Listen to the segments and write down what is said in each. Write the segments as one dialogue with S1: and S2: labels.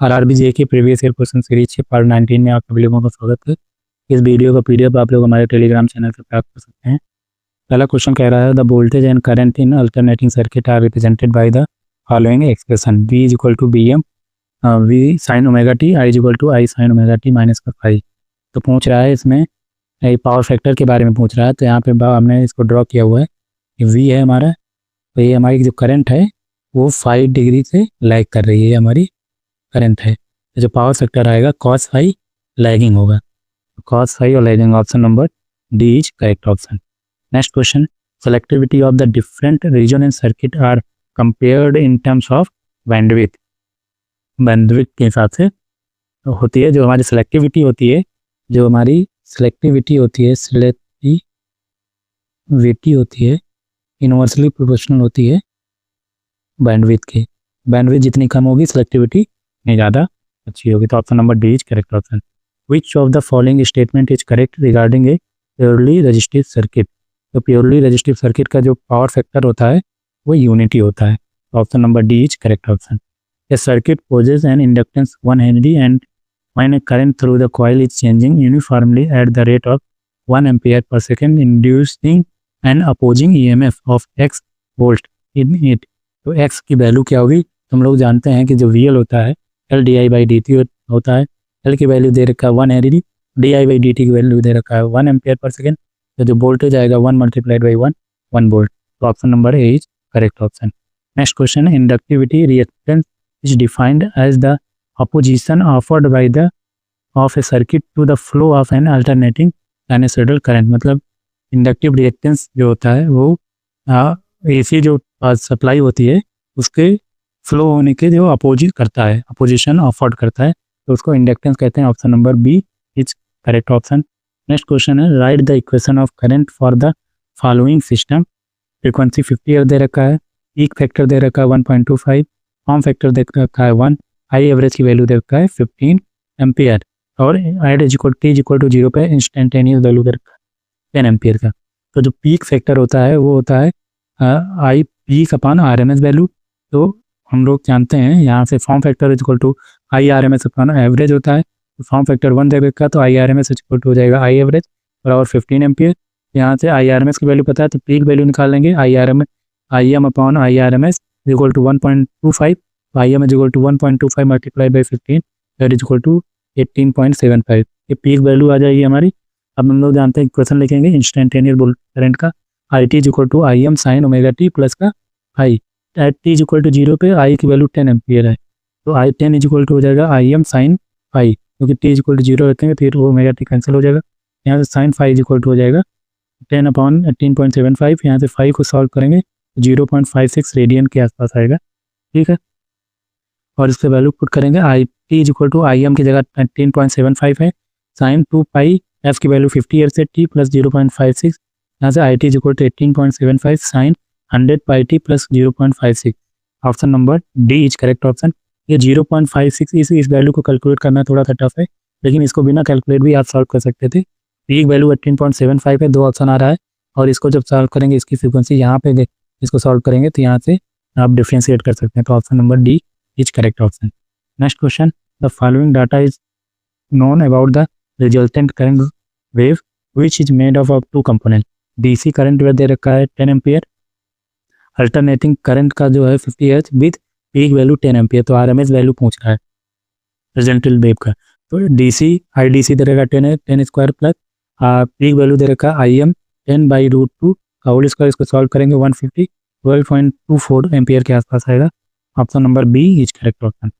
S1: RRB के previous year question series के part 19 में आप सभी लोगों का स्वागत है। इस वीडियो का पीडीएफ आप लोग हमारे टेलीग्राम चैनल से प्राप्त कर सकते हैं। पहला क्वेश्चन कह रहा है the voltage and current in alternating circuit are represented by the following expression V is equal to BM V sine omega t I is equal to I sine omega t minus का phi. तो पूछ रहा है इसमें power factor के बारे में पूछ रहा है। तो यहाँ पे हमने इसको ड्रॉ किया हुआ है कि V है हमारा, तो ये हमारी जो करंट है वो 5 डिग्री से लैग कर रही है, हमारी करंट है। तो जो पावर फैक्टर आएगा cos फाई लैगिंग होगा, तो cos फाई और lagging. Option number D is correct option. Next question, selectivity of the different region in circuit are compared in terms of bandwidth. Bandwidth के हिसाब से होती है जो हमारी सेलेक्टिविटी होती है, इनवर्सली प्रोपोर्शनल होती है बैंडविड्थ के। बैंडविड्थ जितनी कम होगी सेलेक्टिविटी नहीं ज़्यादा अच्छी होगी। तो option number D is correct option. Which of the following statement is correct regarding A purely resistive circuit. तो प्योरली रेजिस्टिव सर्किट का जो पावर फैक्टर होता है वो यूनिटी होता है। Option number D is correct option. A circuit possess an inductance 1 henry and when a current through the coil is changing uniformly at the rate of 1 ampere per second inducing an opposing EMF of x volt in it। तो x की value क्या होगी, तुम लोग जानते हैं कि जो VL होता है L di by dt होता है। L की वैल्यू दे रखा है 1 हेनरी, di by dt की वैल्यू दे रखा है 1 एम्पियर पर सेकेंड। तो जो वोल्टेज आएगा 1 मल्टीप्लाइड बाई 1 वोल्ट। तो option number A is correct option. Next question, inductivity reactance is defined as the opposition offered by the of a circuit to the flow of an alternating sinusoidal current। मतलब inductive reactance जो होता है वो AC जो supply होती है उसके flow होने के जो अपोजिट करता है, अपोजिशन ऑफर्ड करता है, तो उसको इंडक्टेंस कहते हैं। Option number B is correct option. Next question है, right the equation of current for the following system. Frequency 50 दे रखा है, पीक फैक्टर दे रखा है 1.25, फॉर्म फैक्टर दे रखा है 1, आई एवरेज की वैल्यू दे रखा है 15 एम्पियर और आइड इज इक्वल टू 0 पे इंस्टेंटेनियस वैल्यू दे रखा है 10 एम्पियर का। तो जो पीक फैक्टर होता है वो होता है I peak upon RMS value. तो हम लोग जानते हैं यहाँ से form factor is equal to I RMS upon average होता है। तो फॉर्म फैक्टर 1 दे रखा तो I RMS is equal to हो जाएगा आई एवरेज और 15 एम्पियर। यहाँ से आई RMS की वैल्यू पता है तो पीक वैल्यू निकाल लेंगे I M upon I RMS is equal to 1.25। IM is equal to 1.25 multiplied by 15 that is equal to 18.75। ये पीक वैल्यू आ जाएगी हमारी। अब हम लोग जानते हैं क्वेश्चन लिखेंगे इंस्टेंटेनियस करंट का, IT is equal to IM sine omega T plus का I at t is equal to 0 पे I की वैल्यू 10 एम्पियर है। तो I 10 इज इक्वल टू हो जाएगा IM साइन फाई, क्योंकि t इज इक्वल टू 0 रखेंगे फिर वो ओमेगा टी कैंसिल हो जाएगा। यहाँ से sine phi is equal to हो जाएगा 10 अपॉन 18.75। यहाँ से 5 को सॉल्व करेंगे 0.56 रेडियन के आसपास आएगा, ठीक है। और इसके वैल्यू पुट करेंगे I T is equal to IM की जगह 18.75 है, साइन 2 पाई एफ की वैल्यू 50 ईयर से t प्लस 0.56। यहाँ से I T is equal to 18.75 sine 100 pi T plus 0.56। Option number D is correct option. ये 0.56 इस वैल्यू को कैलकुलेट करना थोड़ा सा टफ है, लेकिन इसको बिना कैलकुलेट भी आप सॉल्व कर सकते थे। पीक वैल्यू 18.75 है, 2 ऑप्शन आ रहा है और इसको जब सॉल्व करेंगे इसकी फ्रिक्वेंसी यहाँ पे इसको सॉल्व करेंगे तो यहाँ से आप डिफ्रेंशिएट कर सकते हैं। तो option number D is correct option. Next question, the following data is known about the resultant current wave which is made up of 2 components। DC current wave दे रखा है 10 एम्पियर, अल्टरनेटिंग करंट का जो है 50 hertz with peak value 10 ampere. तो RMS value पूछ रहा है resultant wave का। तो IDC दे रखा 10 स्क्वायर प्लस पीक वैल्यू दे रखा IM 10 बाई रूट 2 का होल स्क्वायर। इसको सॉल्व करेंगे 150 12.24 एम्पियर के आसपास आएगा। Option number B is correct option.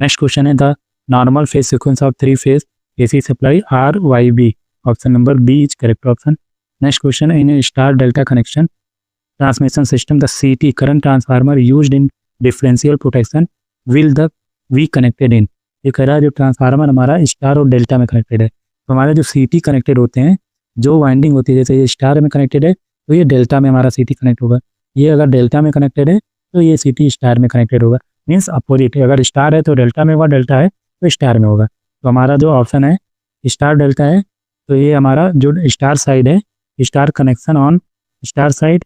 S1: Next question है the normal phase sequence of 3 phase AC supply RYB। Option number B is correct option. Next question है in star delta connection transmission system the CT current transformer used in differential protection will the we connected in. ये कह रहा है जो transformer हमारा star और delta में connected है, तो हमारे जो CT कनेक्टेड होते हैं, जो वाइंडिंग होती है, जैसे ये स्टार में कनेक्टेड है तो ये डेल्टा में हमारा CT कनेक्ट होगा। ये अगर डेल्टा में कनेक्टेड है तो ये CT स्टार में कनेक्टेड होगा, मीन्स अपोजिट है। अगर स्टार है तो डेल्टा में होगा, डेल्टा है तो स्टार में होगा। तो हमारा जो ऑप्शन है स्टार डेल्टा है, तो ये हमारा जो स्टार साइड है, star connection on star side,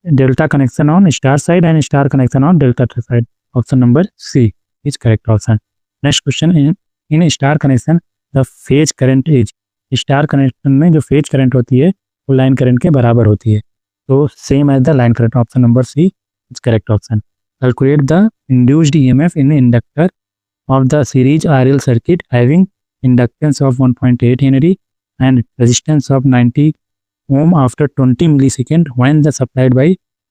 S1: delta connection on star side and star connection on delta side. Option number C is correct option. Next question, in star connection the phase current is, star connection में जो phase current होती है वो line current के बराबर होती है, तो same as the line current, option number C is correct option. Calculate the induced EMF in inductor of the series RL circuit having inductance of 1.8 Henry and resistance of 90 ohm after 20 millisecond when the supplied by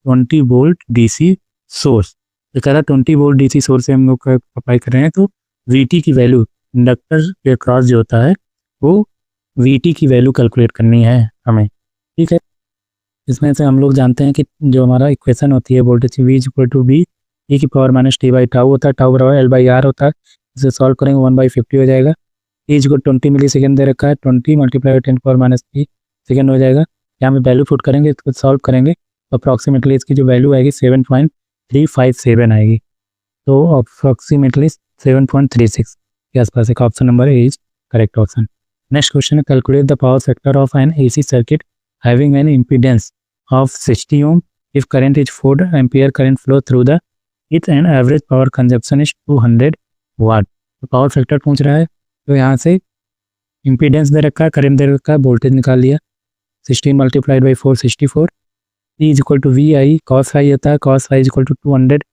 S1: 20 volt DC source। तो कह रहा 20 volt DC source से हम लोग apply कर रहे हैं, तो VT की वैल्यू इंडक्टर के क्रॉस जो होता है वो VT की वैल्यू कैलकुलेट करनी है हमें, ठीक है। इसमें से हम लोग जानते हैं कि जो हमारा इक्वेशन होती है voltage V equal to B E की power minus T by tau होता है, टाउ बराबर एल बाई आर होता है। इसे सॉल्व करेंगे 1/50 हो जाएगा। एज को 20 मिली सेकेंड दे रखा है, 20 मल्टीप्लाई 10 पावर माइनस 3 सेकेंड हो जाएगा। यहाँ पे वैल्यू पुट करेंगे, इसको सॉल्व करेंगे, अप्रॉक्सीमेटली इसकी जो वैल्यू आएगी 7.357 आएगी, तो अप्रॉक्सीमेटली 7.36 के आसपास एक option number A is correct option. Next question है, calculate the power factor of an AC circuit having an impedance of 60 ohm if current is 4 ampere current flow through the it and average power consumption is 200 watt. तो power factor पूछ रहा है, तो यहाँ से impedance दे रखा है, current दे रखा है, वोल्टेज निकाल लिया, 16 multiplied by 4 64, E is equal to V I, cos I होता है, cos I is equal to 200,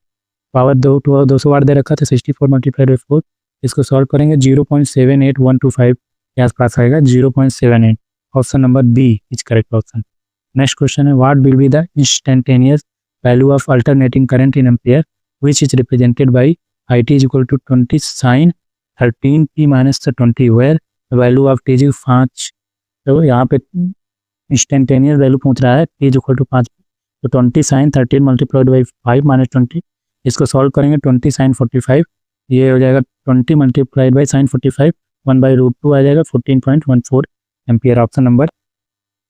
S1: power 200 watt दे रखा है, तो 64 मल्टीप्लाइड बाई 4, इसको सॉल्व करेंगे 0.78125 के आसपास आएगा, 0.78, option number B is correct option. Next question है, what will be the instantaneous value of alternating current in ampere which is represented by IT is equal to 20 sin 13 t minus the 20 where the value of t is 5। तो यहाँ पे instantaneous value पूछ रहा है, t is equal to 5, तो 20 sin 13 multiplied by 5 minus 20, इसको solve करेंगे 20 sin 45, ये हो जाएगा 20 मल्टीप्लाइड बाई sin 45 1/√2 आ जाएगा 14.14 ampere, option number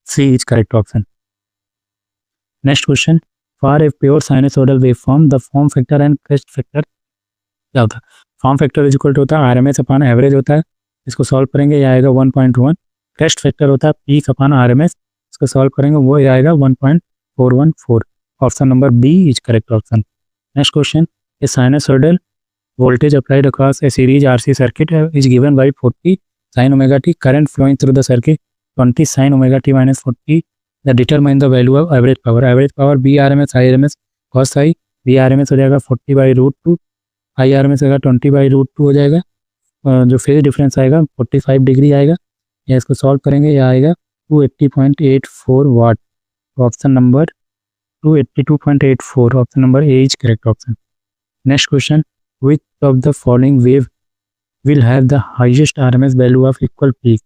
S1: C is correct option. Next question, For a pure sinusoidal waveform, the form factor and crest factor क्या होता है? Form factor is equal to होता है RMS अपॉन एवरेज होता है, इसको सॉल्व करेंगे ये आएगा 1.1। क्रेस्ट फैक्टर होता है पीक अपॉन RMS, इसको सॉल्व करेंगे वो आएगा 1.414, option number B is correct option. Next question, a sinusoidal voltage applied across a series RC circuit is given by 40 sin omega t current flowing through the circuit 20 sin omega t minus 40 that determine the value of average power। average power BRMS IRMS cos psi, BRMS हो जाएगा 40/√2, IRMS होगा 20/√2 हो जाएगा, जो phase difference आएगा 45 degree आएगा, या इसको सॉल्व करेंगे या आएगा 280.84 watt, option number 282.84, option number A is correct option. Next question, which of the following wave will have the highest RMS value of equal peak।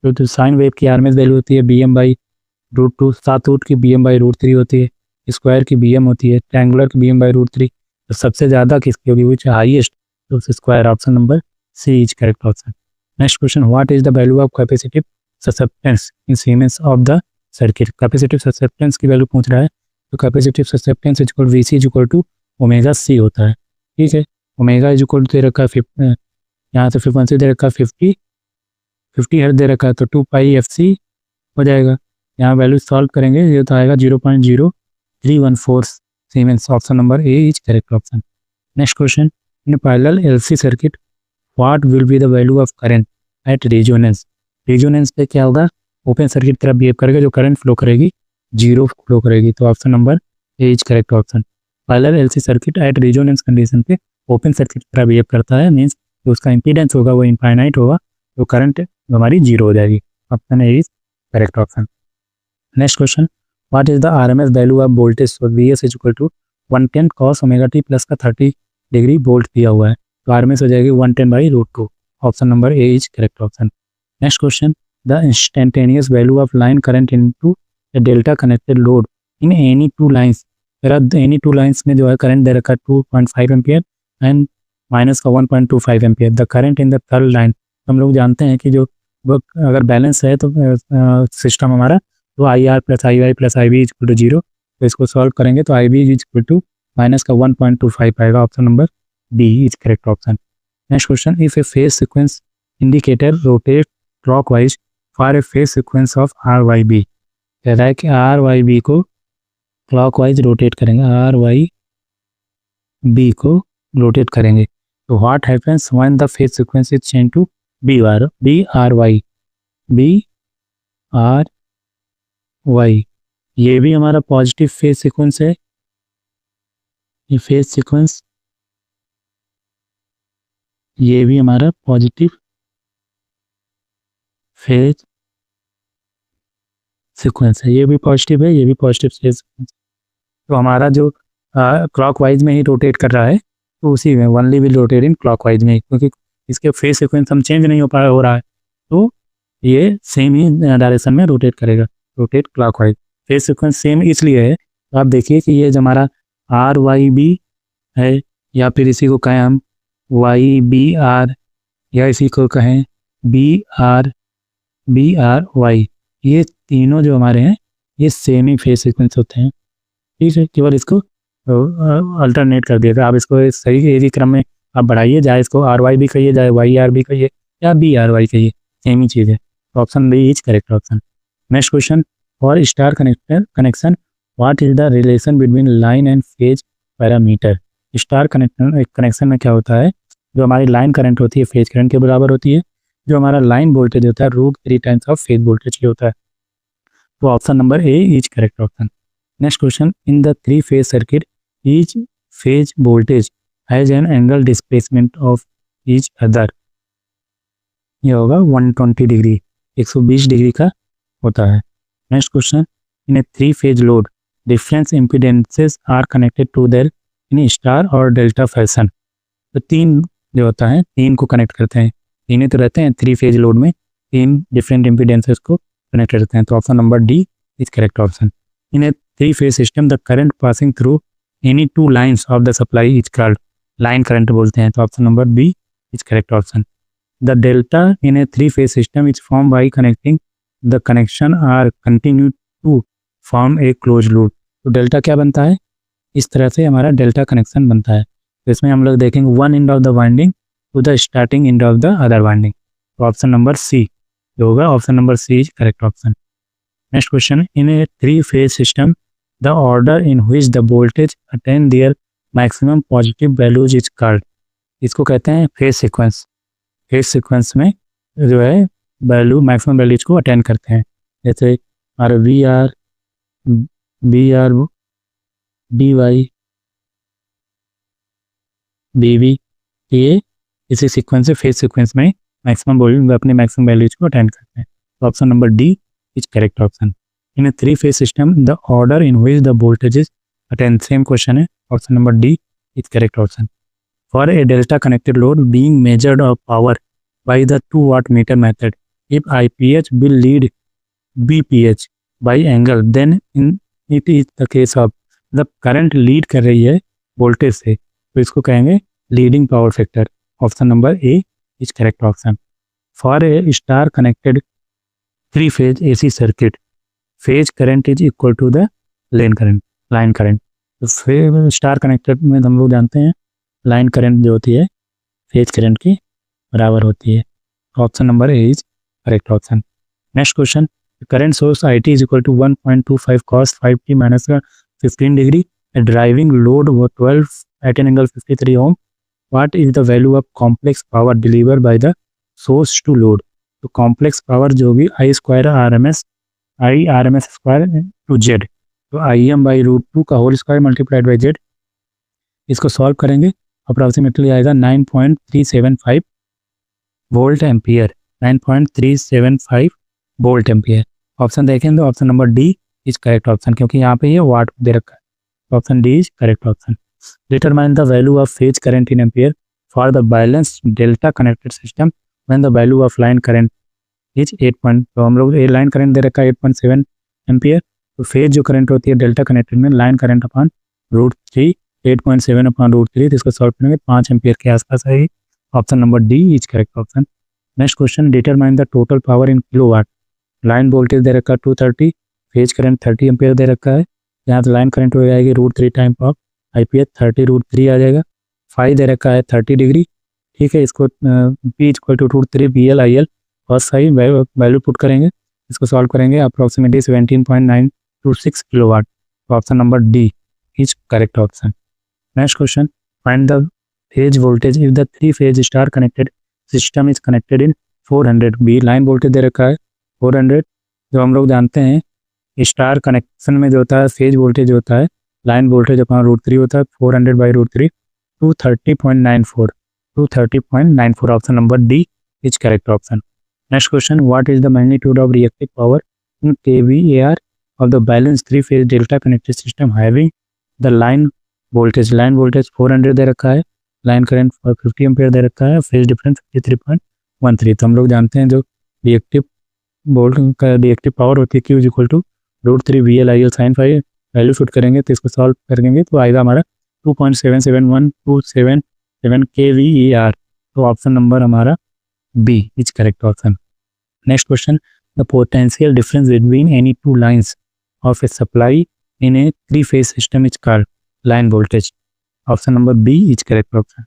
S1: तो साइन वेव की RMS value होती है BM/√2, सात root की BM/√3 होती है, square की BM होती है, ट्रायंगुलर की BM/√3, तो सबसे ज़्यादा किसकी होगी, विच हाईएस्ट, तो square, option number C is correct option. Next question, what is the value of capacitive susceptance in siemens of the circuit. Capacitive susceptance की वैल्यू पूछ रहा है, तो capacitive susceptance is equal VC is equal to omega C होता है, ठीक है। Omega is equal दे रखा है, यहाँ से फ्रीक्वेंसी दे रखा है 50 हर्ट्ज दे रखा है, तो 2πfc हो जाएगा। यहाँ वैल्यू सॉल्व करेंगे, ये तो आएगा 0.0314 siemens, option number A is correct option. Next question, in parallel LC circuit what will be the value of current at resonance. Resonance पे क्या होगा, ओपन सर्किट तरफ बिहेव करेगा, जो करंट फ्लो करेगी 0 फ्लो करेगी, तो option number A is correct option. Parallel LC circuit at resonance condition पे ओपन सर्किट की तरह बिहेव करता है, मीन्स जो उसका इंपीडेंस होगा वो इनफाइनाइट होगा, तो करंट हमारी 0 हो जाएगी, option A is correct option. Next question, what is the RMS value of voltage source VS is equal to 110 cos omega T plus का 30 डिग्री वोल्ट दिया हुआ है, तो RMS हो जाएगी 110/√2, option number A is correct option. Next question, the instantaneous value of line current into A delta connected load in any two lines. Any two lines में जो है करंट दे रखा है 2.5 एम्पियर एंड माइनस का 1.25 ampere, the current in the third line. हम लोग जानते हैं कि जो वो अगर बैलेंस है तो सिस्टम हमारा, तो IR plus IY plus IB is equal to 0, तो इसको सॉल्व करेंगे तो IB is equal to minus का 1.25 आएगा, option number B is correct option. Next question, if a phase sequence indicator rotate clockwise for a phase sequence of RYB, कह रहा है कि RYB को क्लॉकवाइज रोटेट करेंगे, RYB को रोटेट करेंगे, तो what happens when the phase sequence is change to B R Y, ये भी हमारा पॉजिटिव फेज सीक्वेंस है। ये फेज सीक्वेंस, ये भी हमारा पॉजिटिव फेज सीक्वेंस है, ये भी पॉजिटिव है, ये भी पॉजिटिव फेज सीक्वेंस। तो हमारा जो क्लॉकवाइज में ही रोटेट कर रहा है, तो उसी में only will rotate in clockwise में, क्योंकि इसके फेज सीक्वेंस हम चेंज नहीं हो रहा है, तो ये सेम ही डायरेक्शन में रोटेट करेगा, rotate clockwise. Phase sequence same इसलिए है, तो आप देखिए कि ये जो हमारा आर वाई बी है, या फिर इसी को कहें हम वाई बी आर, या इसी को कहें बी आर वाई, ये तीनों जो हमारे हैं ये सेम ही फेज सीक्वेंस होते हैं। ठीक है, केवल इसको अल्टरनेट कर दिया था। आप इसको सही एक ही क्रम में आप बढ़ाइए, चाहे इसको आर वाई भी कहिए, चाहे वाई आर भी कहिए, या बी आर वाई कहिए, सेम ही चीज़ है। Option B is correct option. Next question, for star connection what is the relation between line and phase parameter. Star connection में क्या होता है, जो हमारी लाइन करंट होती है फेज करंट के बराबर होती है, जो हमारा लाइन वोल्टेज होता है √3 टाइम्स ऑफ फेज वोल्टेज के होता है। तो option number A is correct option. Next question, in the 3 phase circuit each phase voltage has an angle displacement of each other, ये होगा 120 डिग्री, 120 डिग्री का होता है। Next question, in a 3 phase load difference impedances are connected to there in star और delta fashion. तो 3 जो होता है, 3 को कनेक्ट करते हैं, 3 ही तो रहते हैं 3 फेज लोड में, 3 डिफरेंट इम्पीडेंसेस को कनेक्ट करते हैं। तो option number D is correct option. In a 3 phase system the current passing through any 2 lines of the supply is called, line current बोलते हैं। तो option number B is correct option. The delta in a 3 phase system is form by connecting the connection are continue to form a close loop. तो delta क्या बनता है, इस तरह से हमारा डेल्टा कनेक्शन बनता है। तो इसमें हम लोग देखेंगे one end of the winding to the starting end of the other winding. तो ऑप्शन नंबर सी जो होगा, option number C is correct option. Next question, in a 3 phase system the order in which the voltage attain their maximum positive values is called. इसको कहते हैं phase sequence. Phase sequence में जो है value maximum values को attain करते हैं, जैसे हमारे V R D Y B V, ये इसी सीक्वेंस से फेज सीक्वेंस में मैक्सिमम वॉल्यूम अपने मैक्सिमम वैल्यूज को अटेंड करते हैं। तो option number D is correct option. In a 3 phase system the order in which the voltages attend, same question है, option number D is correct option. For a delta connected load being measured of power by the 2 watt meter method, if IPH will lead BPH by angle, then in it is the case of, the current lead कर रही है voltage से, तो इसको कहेंगे leading power factor. Option number A is correct option. For a star connected 3 phase AC circuit, phase current is equal to the line current. तो star connected में हम लोग जानते हैं लाइन करंट जो होती है फेज करंट की बराबर होती है। Option number A is correct option. Next question, current source IT is equal to 1.25 cos 5t minus 15 degree, driving load वो 12 at an angle 53 ohm. What is the value of complex power delivered by the source to load? तो complex power जो भी I square RMS square to Z, तो IM by √2 का whole square multiplied by Z, इसको solve करेंगे approximately आएगा 9.375 volt ampere, 9.375 volt ampere. Option देखें तो option number D is correct option, क्योंकि यहाँ पे ये वाट दे रखा है। Option D is correct option. Determine the value of phase current in ampere for the balanced delta connected system when the value of line current is 8. तो हम लोग ये लाइन करंट दे रखा है 8.7 एम्पियर, तो फेज जो करंट होती है डेल्टा कनेक्टेड में लाइन करंट अपॉन √3, 8.7 अपॉन √3, तो इसको सॉल्व करेंगे 5 एम्पियर के आसपास आएगी। Option number D is correct option. Next question, determine the total power in kilowatt. Line voltage दे रखा है 230, फेज करंट 30 एम्पियर दे रखा है, यहाँ तो लाइन करंट हो जाएगी √3 टाइम ऑफ IPH 30 √3 आ जाएगा। फाई दे रखा है 30 डिग्री, ठीक है, इसको P equal to √3 BL IL और सही वैल्यू पुट करेंगे, इसको सॉल्व करेंगे अप्रॉक्सीमेटली 17.926 किलोवाट। तो option number D is correct option. Next question, find the phase voltage if the three phase star connected system is connected in 400. B line voltage दे रखा है 400, जो हम लोग जानते हैं स्टार कनेक्शन में जो होता है फेज वोल्टेज जो होता है लाइन वोल्टेज अपॉन √3 होता है 400 by √3 230.94 option number D is correct option. Next question, what is the magnitude of reactive power in kVAr of the balanced three phase delta connected system having the line voltage 400 दे रखा है, line current 50 ampere दे रखा है, phase difference 53.13. तो हम लोग जानते हैं जो रिएक्टिव वोल्ट का रिएक्टिव पावर होती है Q is equal to √3 VL/IL sin phi. Value shoot करेंगे तो इसको सॉल्व करेंगे तो आएगा हमारा 2.771277 kVAr. तो ऑप्शन नंबर हमारा B is correct option. Next question, the potential difference between any two lines of a supply in a three-phase system is called line voltage. Option number B is correct option.